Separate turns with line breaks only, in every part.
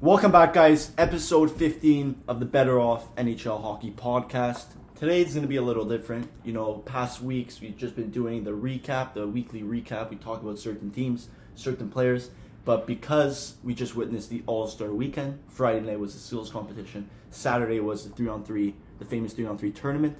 Welcome back, guys. Episode 15 of the BettorOff NHL Hockey Podcast. Today's going to be a little different. You know, past weeks, we've just been doing the recap, the weekly recap. We talk about certain teams, certain players. But because we just witnessed the All-Star Weekend, Friday night was the Seals competition, Saturday was the 3-on-3, the famous 3-on-3 tournament.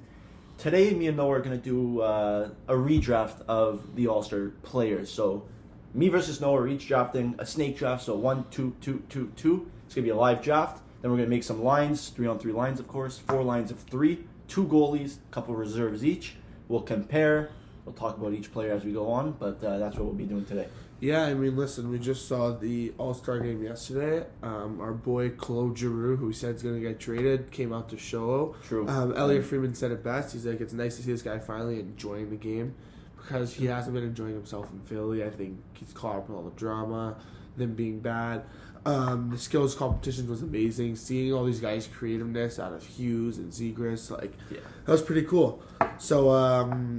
Today, me and Noah are going to do a redraft of the All-Star players. So, me versus Noah are each drafting a snake draft. So, 1, 2, 2, 2, 2. It's going to be a live draft. Then we're going to make some lines, 3-on-3 lines, of course, 4 lines of 3, 2 goalies, a couple reserves each. We'll compare. We'll talk about each player as we go on, but that's what we'll be doing today.
Yeah, I mean, listen, we just saw the All-Star game yesterday. Our boy Claude Giroux, who we said is going to get traded, came out to show.
True.
Elliot Freeman said it best. He's like, it's nice to see this guy finally enjoying the game because he hasn't been enjoying himself in Philly. I think he's caught up in all the drama, them being bad. The skills competition was amazing. Seeing all these guys' creativeness out of Hughes and Zegras, that was pretty cool. So,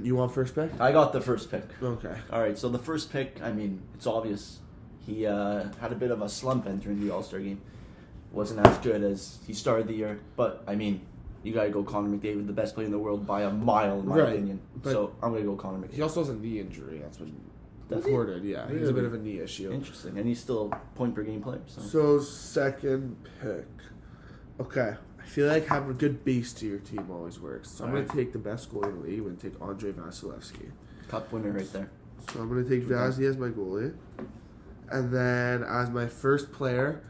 you want first pick?
I got the first pick.
Okay.
All right, so the first pick, I mean, it's obvious. He had a bit of a slump entering the All-Star game. Wasn't as good as he started the year. But, I mean, you got to go Connor McDavid, the best player in the world by a mile, in my opinion. So, I'm going to go Connor McDavid.
He also has a knee injury. That's what
Does
reported.
he?
Yeah,
Really?
he has a bit of a knee issue.
Interesting. And he's still a point-per-game player.
So, second pick. Okay. I feel like having a good base to your team always works. So I'm going to take the best goalie in the league. I'm going to take Andrei Vasilevsky.
Cup winner right there.
So I'm going to take Vazzy as my goalie. And then as my first player,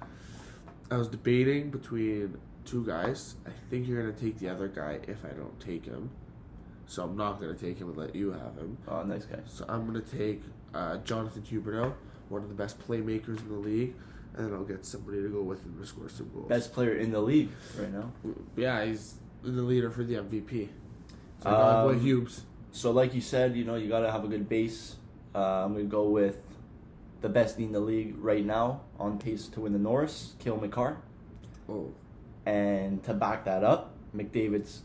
I was debating between 2 guys. I think you're going to take the other guy if I don't take him. So I'm not going to take him and let you have him.
Oh, nice guy.
So I'm going to take Jonathan Huberdeau, one of the best playmakers in the league. And then I'll get somebody to go with him to score some goals.
Best player in the league right now.
Yeah, he's the leader for the MVP. So my boy Hughes.
So like you said, you got to have a good base. I'm going to go with the best in the league right now, on pace to win the Norris, Cale Makar.
Oh.
And to back that up, McDavid's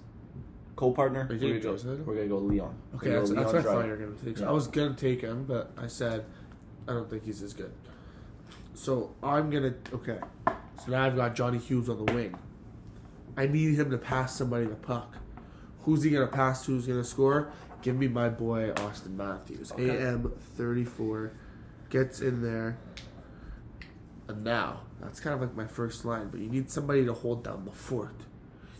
co-partner,
we're
going to go Leon.
Okay, that's what I thought you were going to take.
Yeah.
I was going to take him, but I said I don't think he's as good. So I'm going to... Okay. So now I've got Johnny Hughes on the wing. I need him to pass somebody the puck. Who's he going to pass to? Who's going to score? Give me my boy Austin Matthews.
Okay.
AM 34. Gets in there. And now, that's kind of like my first line, but you need somebody to hold down the fort.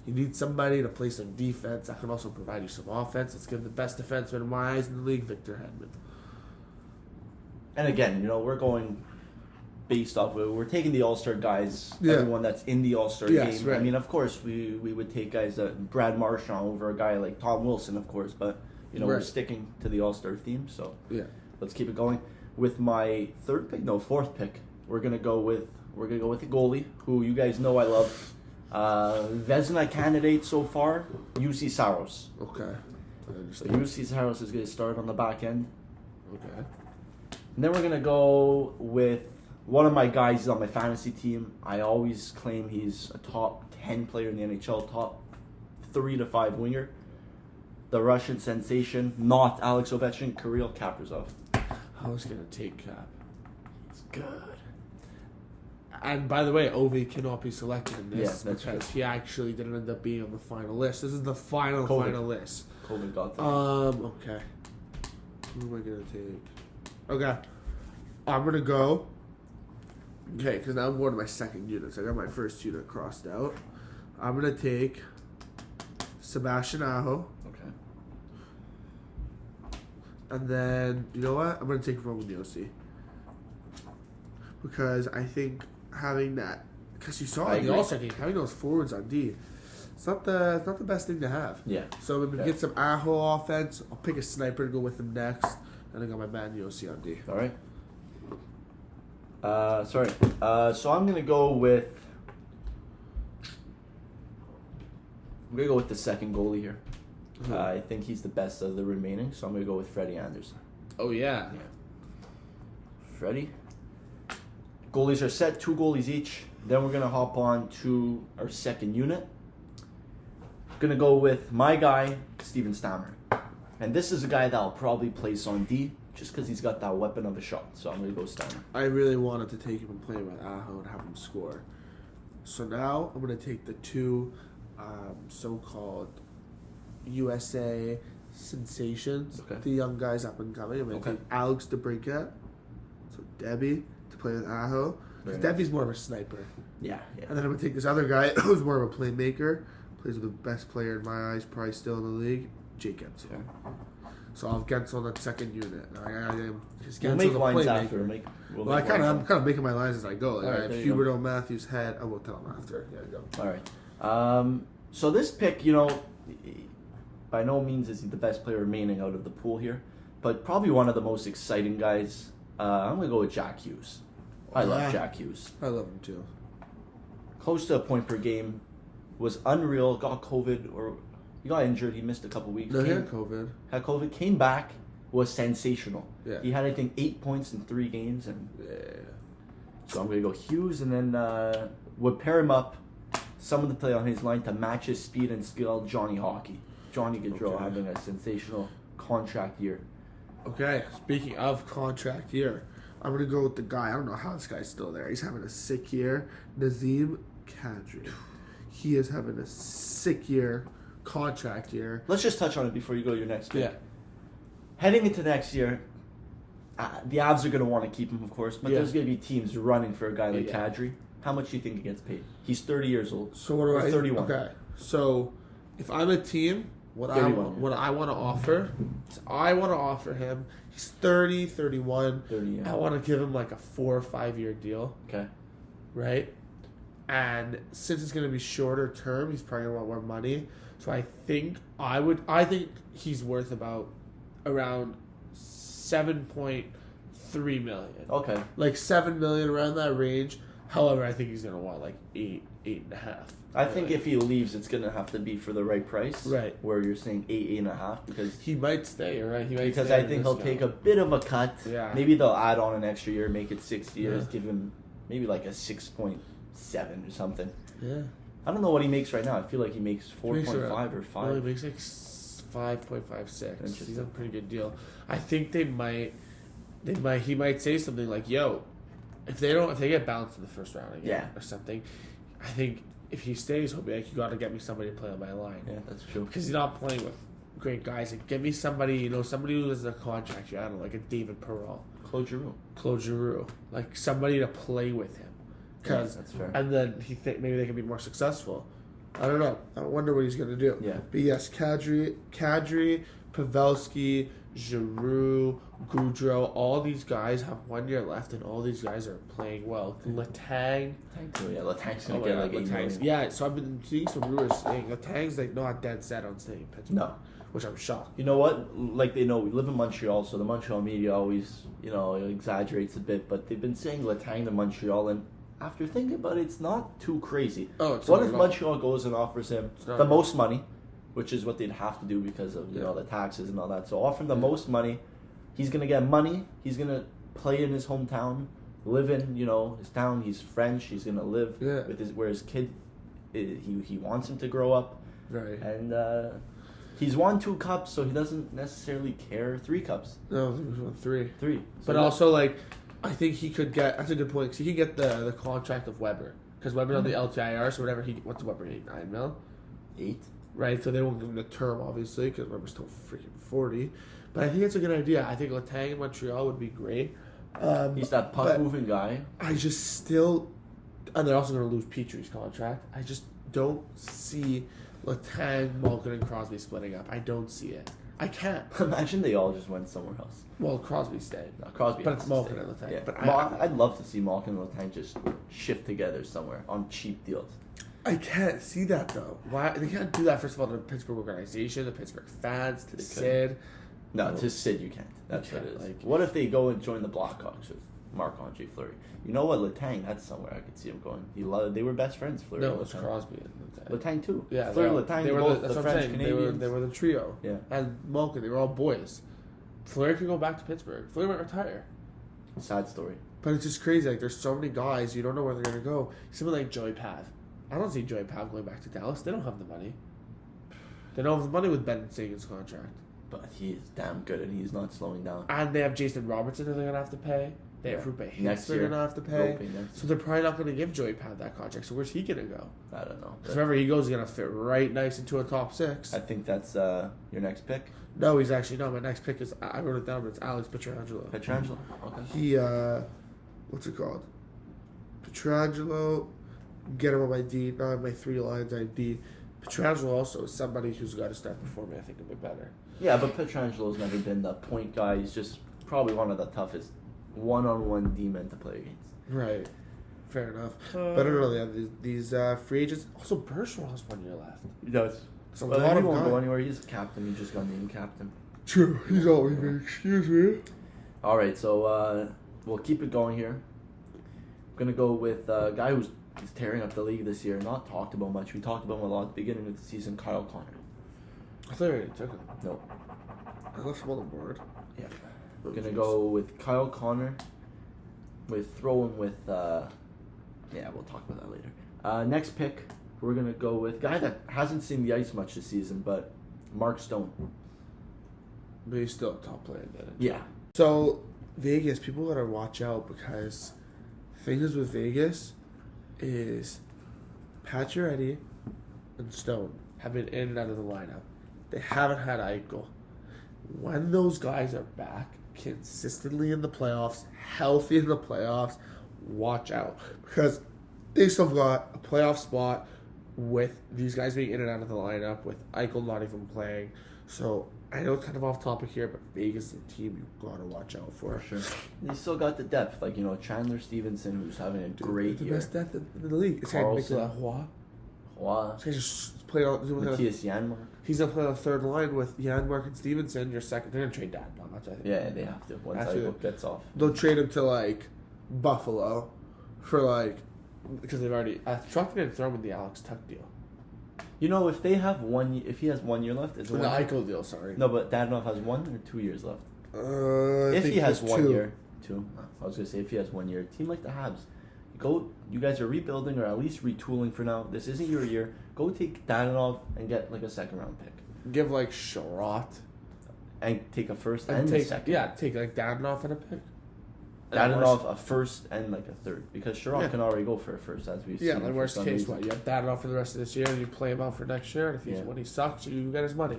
You need somebody to play some defense that can also provide you some offense. Let's give the best defenseman in my eyes in the league, Victor Hedman.
And again, we're going based off of, we're taking the All-Star guys,
Yeah.
everyone that's in the All-Star game.
Right.
I mean, of course, we would take guys Brad Marchand over a guy like Tom Wilson, of course, but we're sticking to the All-Star theme, so let's keep it going. With my fourth pick, we're gonna go with a goalie who you guys know I love. Vezina candidate so far, UC Saros.
Okay.
So UC Saros is gonna start on the back end.
Okay.
And then we're gonna go with one of my guys on my fantasy team. I always claim he's a top 10 player in the NHL, top 3 to 5 winger. The Russian sensation, not Alex Ovechkin, Kirill Kaprizov.
I was going to take Cap.
He's good.
And by the way, Ovi cannot be selected in this
that's
because
true.
he actually didn't end up being on the final list. This is the final list.
Colvin got that.
Okay. Who am I going to take? Okay. I'm going to go. Okay, because now I'm going to my second unit. So I got my first unit crossed out. I'm going to take Sebastian Aho.
Okay.
And then, you know what? I'm going to take Roman Josi. Because I think having that... Because you saw in the All-Star game, having those forwards on D, it's not the best thing to have.
Yeah.
So I'm going to get some Aho offense. I'll pick a sniper to go with him next. And I got my man Josi on D.
All right. So I'm going to go with... the second goalie here. I think he's the best of the remaining, so I'm going to go with Freddie Anderson.
Oh, yeah.
Freddie. Goalies are set, 2 goalies each. Then we're going to hop on to our second unit. Going to go with my guy, Steven Stammer. And this is a guy that I'll probably place on D just because he's got that weapon of a shot. So I'm going to go Stammer.
I really wanted to take him and play with Aho and have him score. So now I'm going to take the two so-called USA sensations,
Okay.
the young guys up and coming. I'm going to take Alex DeBrincat, so Debbie, to play with Aho. Because Debbie's more of a sniper.
Yeah.
And then I'm going to take this other guy who's more of a playmaker, plays with the best player in my eyes, probably still in the league, Jake Gensel.
Okay.
So I'll have Gensel on that second unit.
We'll make lines after.
I'm kind of making my lines as I go. Like,
Right,
I have Huberto, Matthews, Head. I will tell them after. Yeah, go.
All right. So this pick, by no means is he the best player remaining out of the pool here, but probably one of the most exciting guys. I'm going to go with Jack Hughes. I love Jack Hughes.
I love him too.
Close to a point per game. Was unreal. Got COVID or he got injured. He missed a couple weeks.
No, he had COVID.
Had COVID. Came back. Was sensational.
Yeah.
He had, I think, 8 points in 3 games. And so I'm going to go Hughes, and then would pair him up, someone to play on his line to match his speed and skill, Johnny Hockey. Johnny Gaudreau having a sensational contract year.
Okay, speaking of contract year, I'm going to go with the guy. I don't know how this guy's still there. He's having a sick year. Nazem Kadri. He is having a sick year, contract year.
Let's just touch on it before you go to your next pick.
Yeah.
Heading into next year, the Avs are going to want to keep him, of course, but there's going to be teams running for a guy like Kadri. How much do you think he gets paid? He's 30 years old.
So what do I?
31.
Okay. So if I'm a team, what I want to offer, I want to offer him. He's 30, 31.
30. Yeah.
I want to give him like a 4 or 5 year deal.
Okay.
Right. And since it's going to be shorter term, he's probably going to want more money. So I think he's worth around 7.3 million.
Okay.
Like 7 million, around that range. However, I think he's gonna want like 8.5.
I think if he leaves, it's gonna have to be for the right price.
Right.
Where you're saying 8.5 because
he might stay, right?
Because I think he'll take a bit of a cut.
Yeah.
Maybe they'll add on an extra year, make it 6 years, give him maybe like a 6.7 or something.
Yeah.
I don't know what he makes right now. I feel like he makes 4.5 or 5.
No, he makes like 5.56. He's a pretty good deal. I think he might say something like, "Yo, if they get bounced in the first round again or something, I think if he stays, he'll be like, you got to get me somebody to play on my line."
Yeah, that's true.
Because he's not playing with great guys. Like, get me somebody, somebody who has a contract. I don't know, like a David Perreault, Claude Giroux, like somebody to play with him.
Cause that's fair.
And then maybe they can be more successful. I don't know. I wonder what he's gonna do.
Yeah.
But yes, Kadri, Pavelski, Giroux, Gaudreau, all these guys have 1 year left, and all these guys are playing well. Letang.
Letang's gonna get like 8 million.
Yeah, so I've been seeing some rumors saying Letang's like not dead set on staying in Pittsburgh.
No.
Which I'm shocked.
You know what? Like they know we live in Montreal, so the Montreal media always, exaggerates a bit, but they've been saying Letang to Montreal, and after thinking about it, it's not too crazy. What if Montreal goes and offers him the most money, which is what they'd have to do because of the taxes and all that. So offer him the most money. He's gonna get money. He's gonna play in his hometown, live in his town. He's French. He's gonna live with where his kid. He wants him to grow up.
Right.
And he's won 2 cups, so he doesn't necessarily care. 3 cups.
No, he won 3.
3. So
but also like, I think he could get. That's a good point. Because he could get the contract of Weber. Because Weber's on the LTIR, so whatever what's Weber 9 mil?
8.
Right, so they won't give him the term, obviously, because Weber's still freaking 40. But I think it's a good idea. I think Letang in Montreal would be great.
He's that puck-moving guy.
I just still... And they're also going to lose Petrie's contract. I just don't see Letang, Malkin, and Crosby splitting up. I don't see it. I can't.
Imagine they all just went somewhere else.
Well, Crosby stayed.
No, Crosby
but it's Malkin and Letang.
Yeah.
But
I'd love to see Malkin and Letang just shift together somewhere on cheap deals.
I can't see that, though. Why? They can't do that, first of all, to the Pittsburgh organization, the Pittsburgh fans, to Sid.
No, to Sid you can't. That's what it is.
Like,
what if they go and join the Blackhawks with Marc-Andre Fleury? You know what? Letang, that's somewhere I could see him going. They were best friends, Fleury.
No, it was Crosby and
Letang. Letang, too.
Yeah,
Fleury, Letang,
they were
both
the
French
French
Canadians.
They were the trio.
Yeah.
And Malkin, they were all boys. Fleury could go back to Pittsburgh. Fleury might retire.
Sad story.
But it's just crazy. Like, there's so many guys, you don't know where they're going to go. Someone like Joey Pav. I don't see Joey Pav going back to Dallas. They don't have the money. They don't have the money with Ben Sagan's contract.
But he is damn good, and he's not slowing down.
And they have Jason Robertson who they're going to have to pay. They have Rupe Hintz
Next
they're
year.
going to have to pay.
Next
So they're probably not going to give Joey Pat that contract. So where's he going to go?
I don't know.
Because wherever he goes, he's going to fit right nice into a top 6.
I think that's your next pick.
No, he's actually not. My next pick is, I wrote it down, but it's Alex Pietrangelo.
Pietrangelo? Okay.
He, what's it called? Pietrangelo, get him on my D, not on my 3 lines I D. Pietrangelo also is somebody who's got to start performing, I think, a bit better.
Yeah, but Pietrangelo's never been the point guy. He's just probably one of the toughest one-on-one D-men to play against.
Right. Fair enough. But I don't know, they have these free agents. Also, Bergeron has 1 year left.
He does.
So
But
a lot
he
of
won't
guys.
go anywhere. He's a captain. He just got named captain.
True. He's always been. Excuse me.
All right, so we'll keep it going here. I'm going to go with a guy who's tearing up the league this year. Not talked about much. We talked about him a lot at the beginning of the season, Kyle Connor.
I thought you already took him.
No.
I left him on the board.
Yeah. We're going to go with Kyle Connor. We'll throw him with... yeah, we'll talk about that later. Next pick, we're going to go with a guy that hasn't seen the ice much this season, but Mark Stone.
But he's still a top player.
Yeah.
So, Vegas, people gotta watch out because things with Vegas is Pacioretty and Stone have been in and out of the lineup. They haven't had Eichel. When those guys are back consistently in the playoffs, healthy in the playoffs, watch out. Because they still got a playoff spot with these guys being in and out of the lineup, with Eichel not even playing. So, I know it's kind of off topic here, but Vegas is a team you gotta watch out for.
For sure. They still got the depth, like, Chandler Stevenson, who's having a great
the
year.
best depth in the league. It's like
Carlson.
Nicolas Roy.
Wow.
This guy just played on.
Matthias Janmark.
He's gonna play on the third line with Janmark and Stevenson. Your second, they're gonna trade that. That's I think.
Yeah, they have to. Once
Actually,
Eichel gets off.
They'll trade him to like Buffalo for because they've already. I thought they're gonna throw him in the Alex Tuck deal.
If they have if he has 1 year left, it's
The Eichel deal, sorry.
No, but Dadonov has 1 or 2 years left.
I
If
think
he has
it's
1
2.
year, 2. I was gonna say if he has 1 year, a team like the Habs, you guys are rebuilding or at least retooling for now. This isn't your year. Go take Dadonov and get like a 2nd round pick,
Give Sherratt
and take a first
and
and
take
a second.
take Dadonov and a pick.
Dadonov a first and like a third because Sherratt
Yeah.
can already go for a first as we've
Yeah,
seen.
like
for
worst
some
case,
reason.
what you have Dadonov for the rest of this year, and you play him out for next year. And when he sucks, you get his money.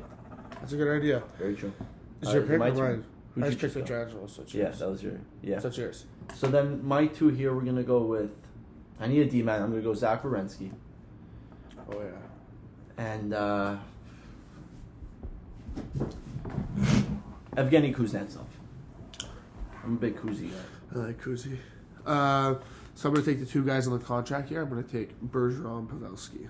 That's a good idea.
Very true.
Is your pick
my
or
turn.
mine?
Who'd
I
you
just
choose?
picked Pietrangelo, so it's
Yeah,
yours.
that was
So it's yours.
So then my 2 here, we're gonna go with. I need a D man. I'm gonna go Zach Werenski
Oh yeah.
and Evgeny Kuznetsov. I'm a big Kuzi guy.
I like Kuzi. So I'm going to take the 2 guys on the contract here. I'm going to take Bergeron and Pavelski.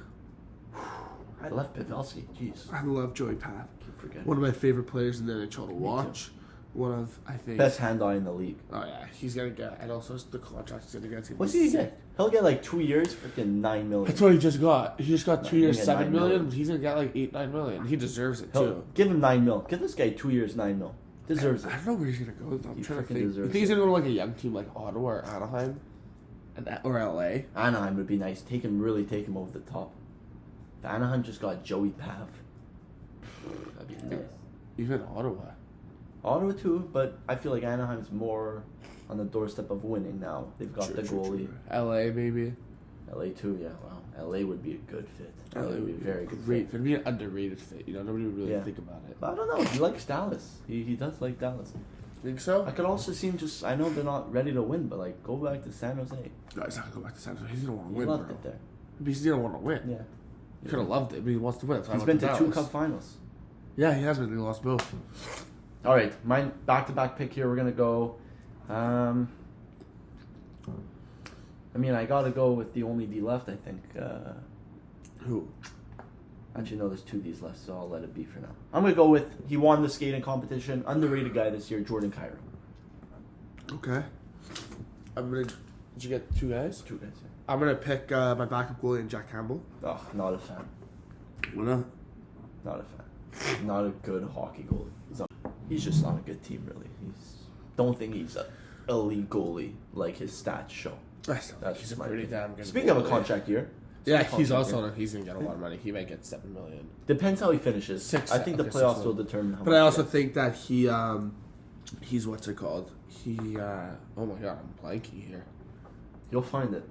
I left Pavelski. Jeez,
I love Joey Pat.
keep forgetting.
One of my favorite players in the NHL to watch. One of, I think...
Best hand-eye in the league.
Oh, yeah. He's going to get... And also, the contract is going to get...
What's he get? He'll get like 2 years, freaking $9 million.
That's what he just got. He just got 2 years,
he'll get
$7
$9
million,
million.
but he's going to get like $8-9 million. He deserves it, too.
Give him $9 million. Give this guy 2 years, $9 million. Deserves it.
I don't know where he's going to go. I'm
He
trying to
freaking
think. You
deserves
think he's
it.
going to go to like a young team like Ottawa or Anaheim? Or LA?
Anaheim would be nice. Really take him over the top. If Anaheim just got Joey Pav, that'd be nice.
Even Ottawa.
Ottawa too, but I feel like Anaheim's more on the doorstep of winning now. They've got the goalie.
LA, maybe.
LA too, yeah. Wow, LA would be a good fit.
LA
would be a very good
great.
fit.
It'd be an underrated fit. Nobody would really
Yeah.
think about it.
But I don't know. He likes Dallas. He does like Dallas.
Think so?
I could also see him just. I know they're not ready to win, but like go back to San Jose.
No, he's not gonna go back to San Jose. He's gonna want to
He
win,
loved
bro.
it there.
He's gonna want to win.
Yeah.
He could have loved it, but he wants to win. That's why
He's
I
been
went
to 2
Dallas.
Cup finals.
Yeah, he has been. He lost both.
All right, my back-to-back pick here. We're gonna go. I mean, I gotta go with the only D left. I think.
Who?
Actually, no, there's 2 Ds left, so I'll let it be for now. I'm gonna go with he won the skating competition, underrated guy this year, Jordan Cairo.
Okay. Did you get 2 guys?
2 guys. Yeah.
I'm gonna pick my backup goalie and Jack Campbell.
Oh, not a fan.
Why not?
Not a fan. Not a good hockey goalie. He's just not a good team, really. Don't think he's a elite goalie like his stats show.
That's
He's
a pretty damn good.
Speaking of a
goalie.
contract year.
Yeah,
Contract
he's also
year.
he's gonna get a lot of money. He might get $7 million.
Depends how he finishes.
Six,
I think the
okay,
playoffs
6
will determine how
But
much
I
he
also
gets.
think that he's what's it called? He, oh my god, I'm blanking here.
You'll find it.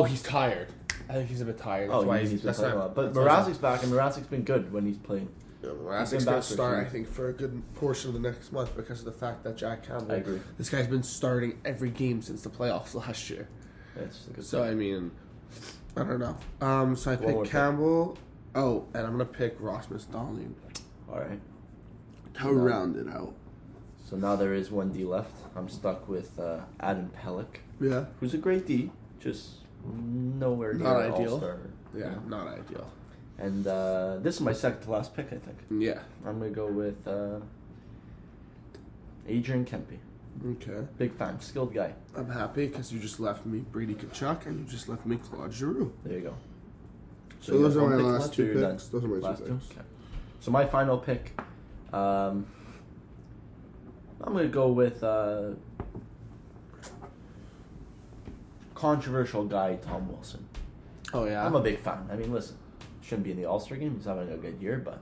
He's tired. I think he's a bit tired.
That's why he's been playing a lot. But Mrazek's back, and Mrazek's been good when he's played.
Yeah, Mrazek's going to start, I think, for a good portion of the next month because of the fact that Jack Campbell.
I agree.
This guy's been starting every game since the playoffs last year.
That's a good
so,
point.
I mean, I don't know. So I picked Campbell. Oh, and I'm going to pick Rasmus Dahlin.
All right.
To round it out.
So now there is one D left. I'm stuck with Adam Pelech.
Yeah.
Who's a great D, just nowhere near
not ideal.
All-Star.
Yeah, not ideal.
And this is my second to last pick, I think.
Yeah.
I'm going to go with Adrian Kempe.
Okay.
Big fan. Skilled guy.
I'm happy because you just left me Brady Tkachuk and you just left me Claude Giroux.
There you go.
So those are my last two picks. Those are my
last
two picks.
Okay. So my final pick, I'm going to go with controversial guy Tom Wilson.
Oh, yeah?
I'm a big fan. I mean, listen, shouldn't be in the All-Star game. He's having a good year, but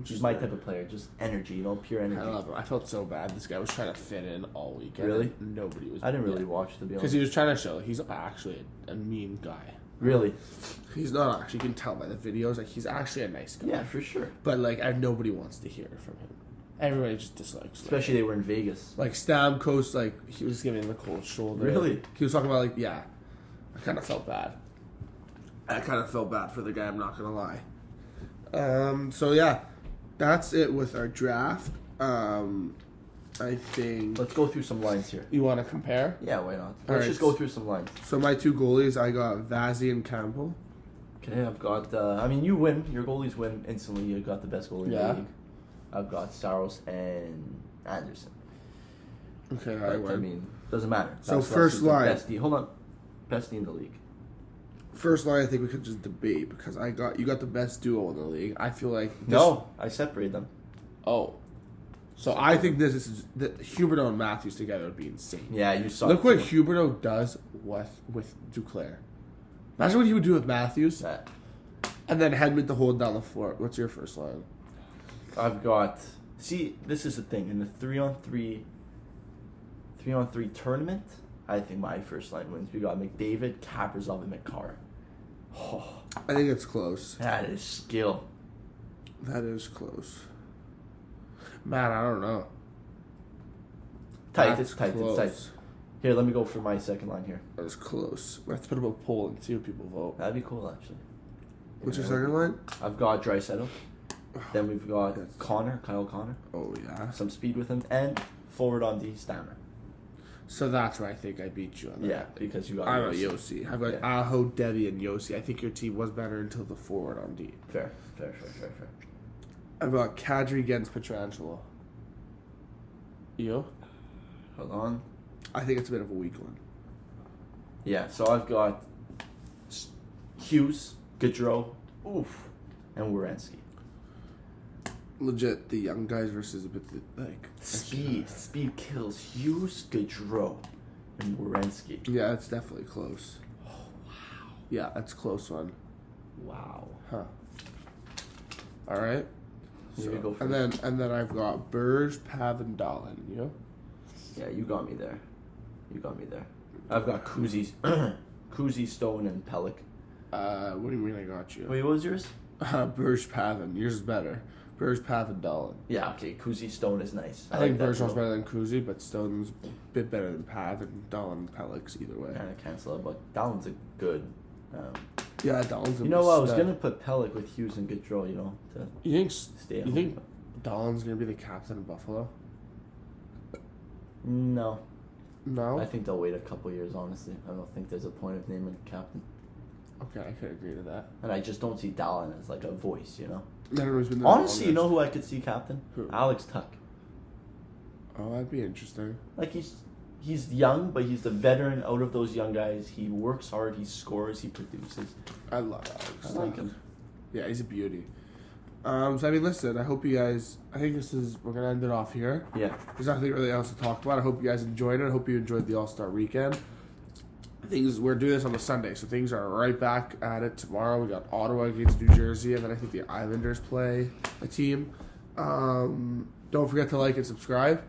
he's my type of player. Just energy, pure energy.
I love him. I felt so bad. This guy was trying to fit in all weekend.
Really?
Nobody was.
I didn't really watch, to be honest.
Because he was trying to show he's actually a mean guy.
Really?
He's not actually. You can tell by the videos. Like, he's actually a nice guy.
Yeah, for sure.
But, like, nobody wants to hear from him. Everybody just dislikes him.
Especially they were in Vegas.
Like, Stamkos, like, he was giving the cold shoulder.
Really?
He was talking about, like, yeah. I kind of felt bad. For the guy, I'm not going to lie. So, yeah. That's it with our draft. I think...
Let's go through some lines here.
You want to compare?
Yeah, why not? Let's just go through some lines.
So my two goalies, I got Vazzy and Campbell.
Okay, I've got... I mean, you win. Your goalies win instantly. You got the best goalie in the league. I've got Saros and Anderson.
Okay,
but, I mean, doesn't matter.
So first line.
Best D. Hold on. Best D in the league.
First line, I think we could just debate because you got the best duo in the league. I feel like
I separate them.
Oh, so I think this is Huberdeau and Matthews together would be insane.
Yeah, you saw.
Look what Huberdeau does with Duclair. Imagine what he would do with Matthews. And then Hedman to hold down the floor. What's your first line?
I've got. See, this is the thing in the 3-on-3 tournament. I think my first line wins. We got McDavid, Kaprizov, and Makar. Oh,
I think it's close.
That is skill.
That is close. Man, I don't know.
Tight. It's tight. Here, let me go for my second line here.
That was close. We have to put up a poll and see what people vote.
That'd be cool, actually.
What's your second line?
I've got Draisaitl. Then we've got Kyle Connor.
Oh, yeah.
Some speed with him. And forward on D, Stammer.
So that's where I think I beat you on that.
Yeah, because you got
I got Yossi. I've got Aho, Debbie, and Yossi. I think your team was better until the forward on D.
Fair.
I've got Kadri against Pietrangelo. You?
Hold on.
I think it's a bit of a weak one.
Yeah, so I've got Hughes, Gaudreau, and Werenski.
Legit, the young guys versus a bit like...
Speed kills Hughes, Gaudreau, and Werenski.
Yeah, that's definitely close.
Oh, wow.
Yeah, that's a close one.
Wow.
Huh. All right.
So, go
and then I've got Burge, Pav, and Dahlin. You know?
Yeah, you got me there. I've got Kuzi, Stone, and Pelech.
What do you mean I got you?
Wait, what was yours?
Burge, Pav, and yours is better. Burge, Pav, and Dahlin.
Yeah, okay. Kuzi, Stone is nice.
I think Bergeron's better than Kuzi, but Stone's a bit better than Pav, and Dahlin and Pelech either way.
Kind of cancel it, but Dahlin's a good...
yeah, Dahlin's a
You know what? I was going to put Pelech with Hughes and Gaudreau, to
you
stay
think Dahlin's going to be the captain of Buffalo?
No.
No?
I think they'll wait a couple years, honestly. I don't think there's a point of naming a captain.
Okay, I could agree to that.
And I just don't see Dahlin as like a voice, you know?
Honestly,
you know who I could see captain?
Who?
Alex Tuck.
Oh, that'd be interesting.
Like, he's young, but he's the veteran out of those young guys. He works hard, he scores, he produces.
I love Alex.
I like him.
Yeah, he's a beauty. So I mean, listen, I hope you guys, we're going to end it off here.
Yeah.
There's nothing really else to talk about. I hope you guys enjoyed it. I hope you enjoyed the All-Star weekend. We're doing this on the Sunday, so things are right back at it tomorrow. We got Ottawa against New Jersey, and then I think the Islanders play a team. Don't forget to like and subscribe.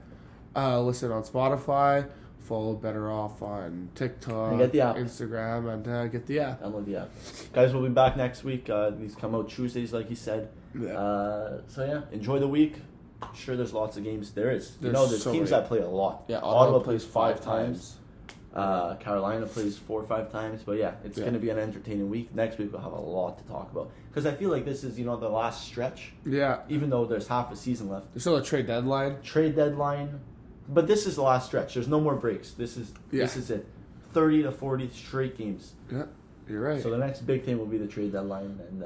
Listen on Spotify. Follow BettorOff on TikTok,
And get the app.
Instagram, and get the app.
Download the app. Guys, we'll be back next week. These come out Tuesdays, like he said.
Yeah.
So yeah, enjoy the week. I'm sure there's lots of games. There's
so
teams
many.
that play a lot.
Yeah,
Ottawa plays 5 times. Carolina plays 4 or 5 times. But yeah, it's going to be an entertaining week. Next week we'll have a lot to talk about. Because I feel like this is, the last stretch.
Yeah.
Even though there's half a season left.
There's still a trade deadline.
Trade deadline. But this is the last stretch. There's no more breaks. This is it. 30 to 40 straight games.
Yeah, you're right.
So the next big thing will be the trade deadline. And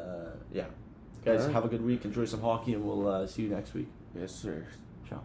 guys,
right.
have a good week. Enjoy some hockey, and we'll see you next week.
Yes, sir.
Ciao.